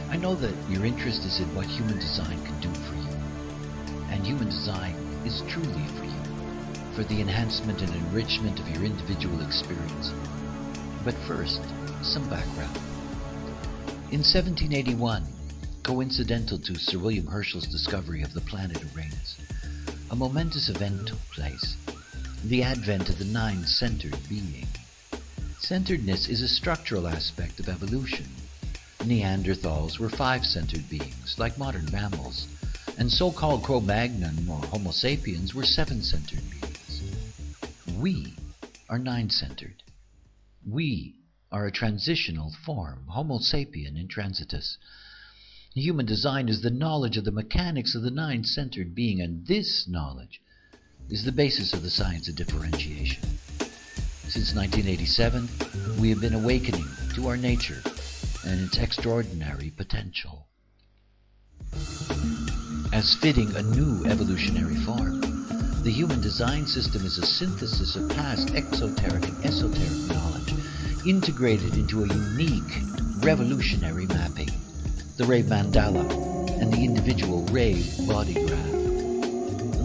I know that your interest is in what human design can do for you. And human design is truly for you, for the enhancement and enrichment of your individual experience. But first, some background. In 1781, coincidental to Sir William Herschel's discovery of the planet Uranus, a momentous event took place, the advent of the nine-centered being. Centeredness is a structural aspect of evolution. Neanderthals were five-centered beings, like modern mammals, and so-called Cro-Magnon or Homo sapiens were seven-centered beings. We are nine-centered. We are a transitional form, Homo sapien intransitus. Human design is the knowledge of the mechanics of the nine-centered being, and this knowledge is the basis of the science of differentiation. Since 1987, we have been awakening to our nature and its extraordinary potential. As fitting a new evolutionary form, the human design system is a synthesis of past exoteric and esoteric knowledge, integrated into a unique, revolutionary mapping, the Rave Mandala and the individual Rave body graph.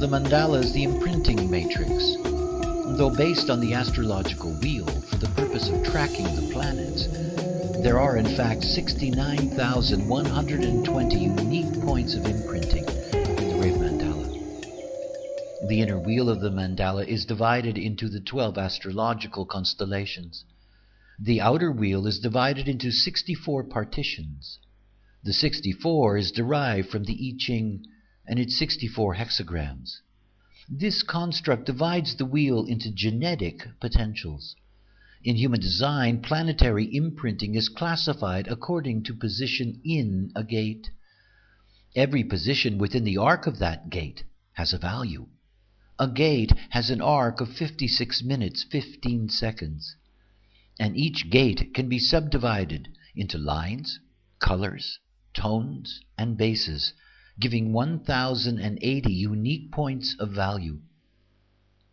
The mandala is the imprinting matrix. Though based on the astrological wheel for the purpose of tracking the planets, there are in fact 69,120 unique points of imprinting in the Rave Mandala. The inner wheel of the mandala is divided into the 12 astrological constellations. The outer wheel is divided into 64 partitions. The 64 is derived from the I Ching and its 64 hexagrams. This construct divides the wheel into genetic potentials. In human design, planetary imprinting is classified according to position in a gate. Every position within the arc of that gate has a value. A gate has an arc of 56 minutes, 15 seconds. And each gate can be subdivided into lines, colors, tones, and bases, giving 1,080 unique points of value.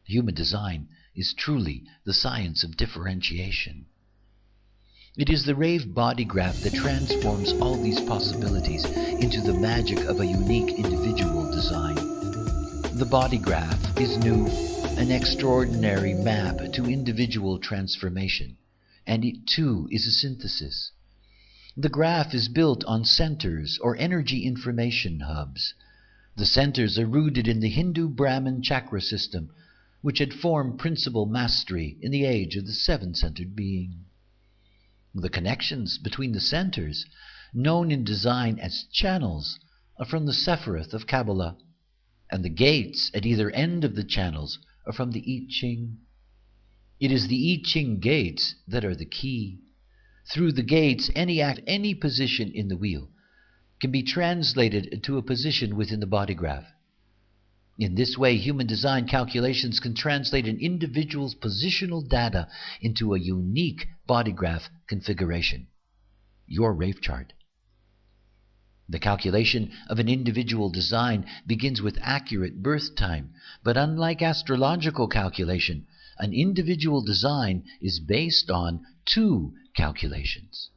Human design is truly the science of differentiation. It is the Rave body graph that transforms all these possibilities into the magic of a unique individual design. The body graph is new, an extraordinary map to individual transformation, and it too is a synthesis. The graph is built on centers or energy information hubs. The centers are rooted in the Hindu Brahmin chakra system, which had formed principal mastery in the age of the seven-centered being. The connections between the centers, known in design as channels, are from the Sephiroth of Kabbalah, and the gates at either end of the channels are from the I Ching. It is the I Ching gates that are the key. Through the gates, any act, any position in the wheel can be translated to a position within the body graph. In this way, human design calculations can translate an individual's positional data into a unique body graph configuration, your Rave chart. The calculation of an individual design begins with accurate birth time, but unlike astrological calculation, an individual design is based on two calculations.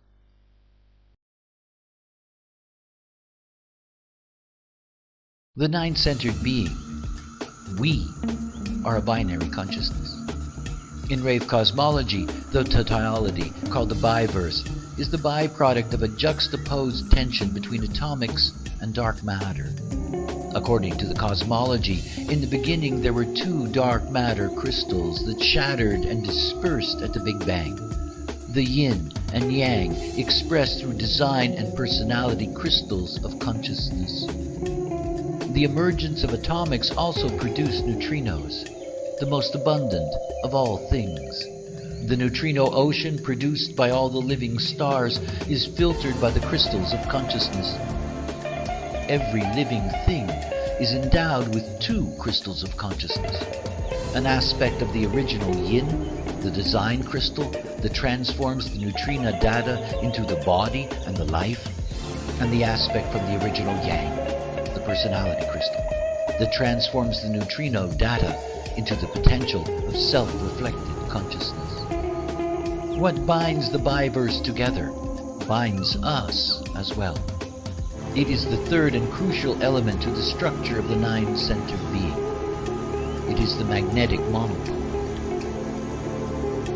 The nine-centered being, we, are a binary consciousness. In Rave cosmology, the totality, called the biverse, is the byproduct of a juxtaposed tension between atomics and dark matter. According to the cosmology, in the beginning there were two dark matter crystals that shattered and dispersed at the Big Bang. The yin and yang expressed through design and personality crystals of consciousness. The emergence of atomics also produced neutrinos, the most abundant of all things. The neutrino ocean produced by all the living stars is filtered by the crystals of consciousness. Every living thing is endowed with two crystals of consciousness. An aspect of the original yin, the design crystal, that transforms the neutrino data into the body and the life, and the aspect from the original yang, the personality crystal, that transforms the neutrino data into the potential of self-reflected consciousness. What binds the biverse together? binds us as well. It is the third and crucial element to the structure of the nine-centered being. It is the magnetic monopole.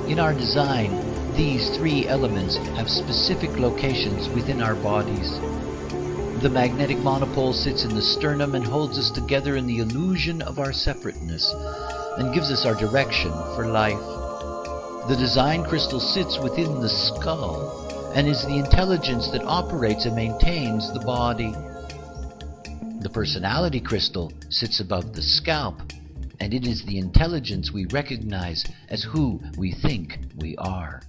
In our design, these three elements have specific locations within our bodies. The magnetic monopole sits in the sternum and holds us together in the illusion of our separateness and gives us our direction for life. The design crystal sits within the skull and is the intelligence that operates and maintains the body. The personality crystal sits above the scalp, and it is the intelligence we recognize as who we think we are.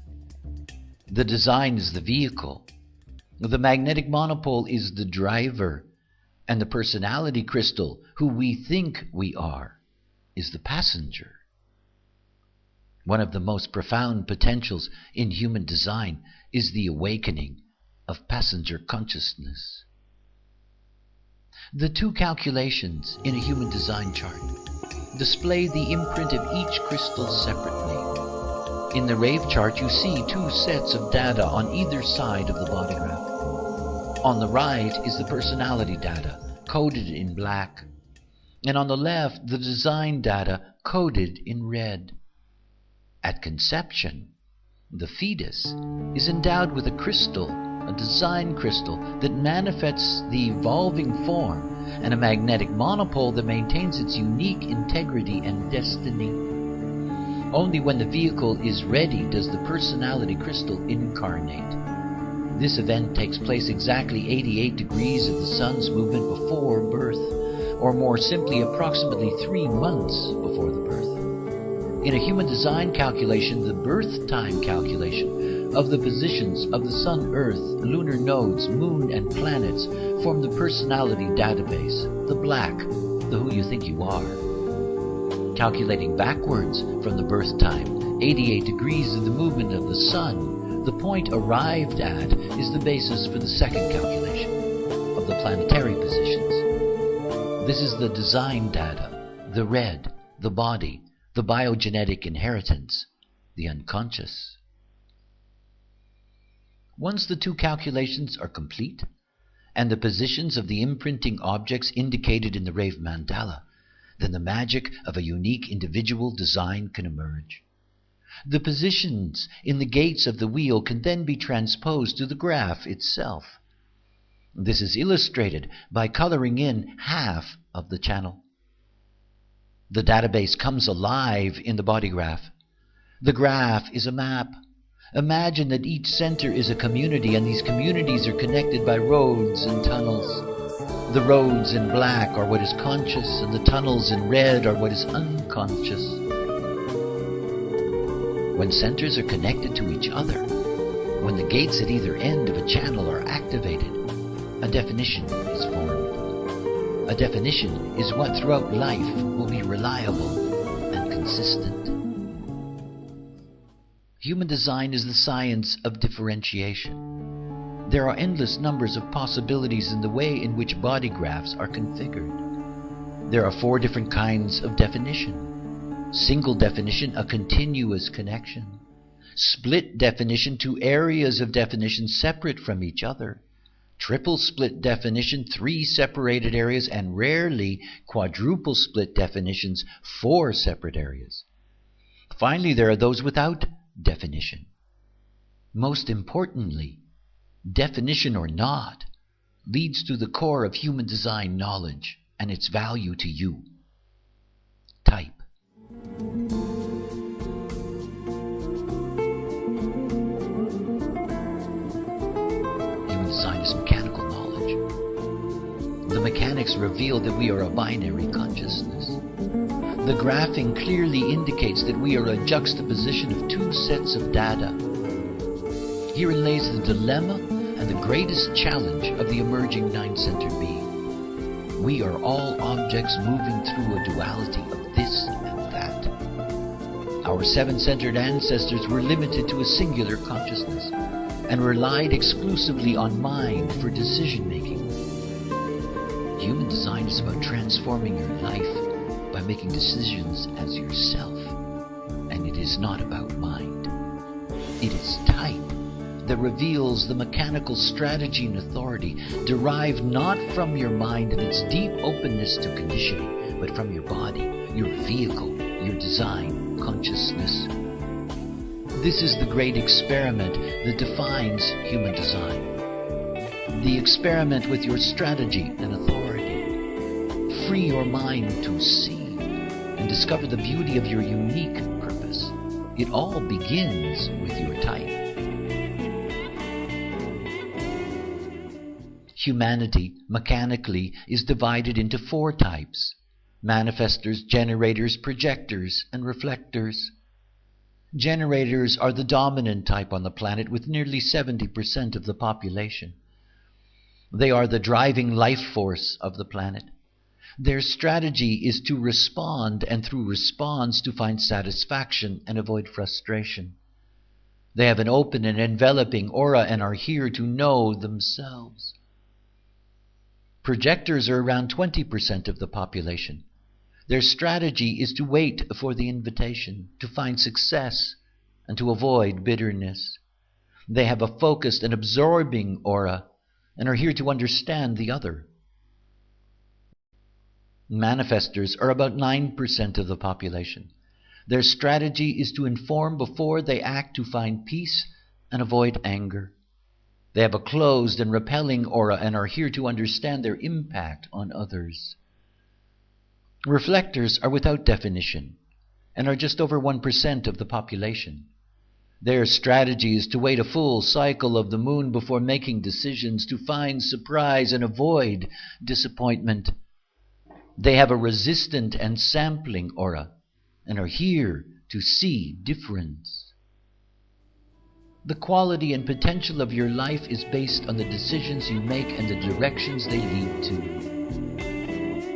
The design is the vehicle. The magnetic monopole is the driver, and the personality crystal, who we think we are, is the passenger. One of the most profound potentials in human design is the awakening of passenger consciousness. The two calculations in a human design chart display the imprint of each crystal separately. In the rave chart, you see two sets of data on either side of the body graph. On the right is the personality data, coded in black, and on the left, the design data, coded in red. At conception, the fetus is endowed with a crystal, a design crystal that manifests the evolving form, and a magnetic monopole that maintains its unique integrity and destiny. Only when the vehicle is ready does the personality crystal incarnate. This event takes place exactly 88 degrees of the sun's movement before birth, or more simply, approximately 3 months before the birth. In a human design calculation, the birth time calculation of the positions of the sun, earth, lunar nodes, moon, and planets form the personality database, the black, the who you think you are. Calculating backwards from the birth time, 88 degrees of the movement of the sun, the point arrived at is the basis for the second calculation of the planetary positions. This is the design data, the red, the body, the biogenetic inheritance, the unconscious. Once the two calculations are complete, and the positions of the imprinting objects indicated in the rave mandala, then the magic of a unique individual design can emerge. The positions in the gates of the wheel can then be transposed to the graph itself. This is illustrated by coloring in half of the channel. The database comes alive in the body graph. The graph is a map. Imagine that each center is a community, and these communities are connected by roads and tunnels. The roads in black are what is conscious, and the tunnels in red are what is unconscious. When centers are connected to each other, when the gates at either end of a channel are activated, a definition is formed. A definition is what throughout life will be reliable and consistent. Human design is the science of differentiation. There are endless numbers of possibilities in the way in which body graphs are configured. There are 4 different kinds of definition. Single definition, a continuous connection. Split definition, 2 areas of definition separate from each other. Triple split definition, 3 separated areas, and rarely quadruple split definitions, 4 separate areas. Finally, there are those without definition. Most importantly, definition or not, leads to the core of human design knowledge and its value to you. Type. Human design is mechanical knowledge. The mechanics reveal that we are a binary consciousness. The graphing clearly indicates that we are a juxtaposition of 2 sets of data. Herein lays the dilemma and the greatest challenge of the emerging nine-centered being. We are all objects moving through a duality of this and that. Our 7-centered ancestors were limited to a singular consciousness and relied exclusively on mind for decision-making. Human design is about transforming your life by making decisions as yourself, and it is not about mind. It is type, that reveals the mechanical strategy and authority derived not from your mind and its deep openness to conditioning, but from your body, your vehicle, your design, consciousness. This is the great experiment that defines human design. The experiment with your strategy and authority. Free your mind to see and discover the beauty of your unique purpose. It all begins with your type. Humanity, mechanically, is divided into 4 types: manifestors, generators, projectors, and reflectors. Generators are the dominant type on the planet with nearly 70% of the population. They are the driving life force of the planet. Their strategy is to respond, and through response to find satisfaction and avoid frustration. They have an open and enveloping aura and are here to know themselves. Projectors are around 20% of the population. Their strategy is to wait for the invitation, to find success, and to avoid bitterness. They have a focused and absorbing aura and are here to understand the other. Manifestors are about 9% of the population. Their strategy is to inform before they act, to find peace and avoid anger. They have a closed and repelling aura and are here to understand their impact on others. Reflectors are without definition and are just over 1% of the population. Their strategy is to wait a full cycle of the moon before making decisions, to find surprise and avoid disappointment. They have a resistant and sampling aura and are here to see difference. The quality and potential of your life is based on the decisions you make and the directions they lead to.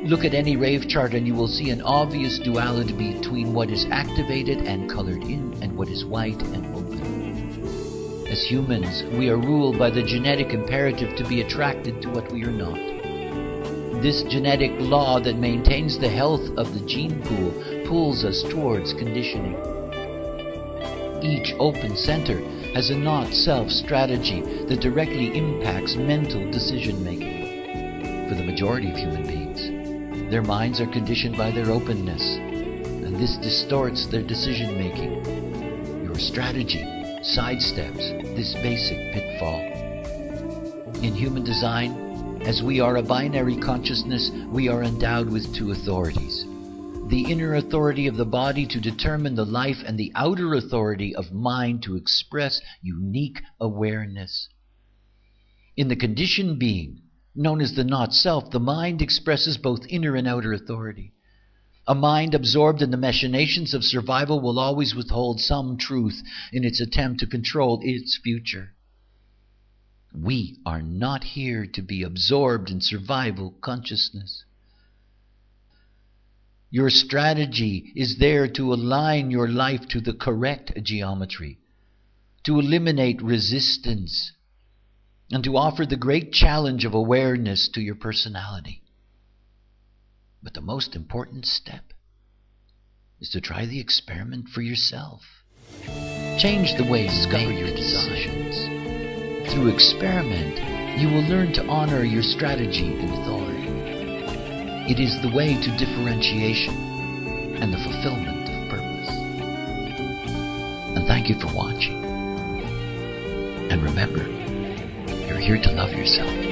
Look at any rave chart and you will see an obvious duality between what is activated and colored in and what is white and open. As humans, we are ruled by the genetic imperative to be attracted to what we are not. This genetic law that maintains the health of the gene pool pulls us towards conditioning. Each open center has a not-self strategy that directly impacts mental decision-making. For the majority of human beings, their minds are conditioned by their openness, and this distorts their decision-making. Your strategy sidesteps this basic pitfall. In human design, as we are a binary consciousness, we are endowed with 2 authorities. The inner authority of the body to determine the life, and the outer authority of mind to express unique awareness. In the conditioned being, known as the not-self, the mind expresses both inner and outer authority. A mind absorbed in the machinations of survival will always withhold some truth in its attempt to control its future. We are not here to be absorbed in survival consciousness. Your strategy is there to align your life to the correct geometry, to eliminate resistance, and to offer the great challenge of awareness to your personality. But the most important step is to try the experiment for yourself. Change the way you discover your decisions. Through experiment, you will learn to honor your strategy and authority. It is the way to differentiation and the fulfillment of purpose. And thank you for watching. And remember, you're here to love yourself.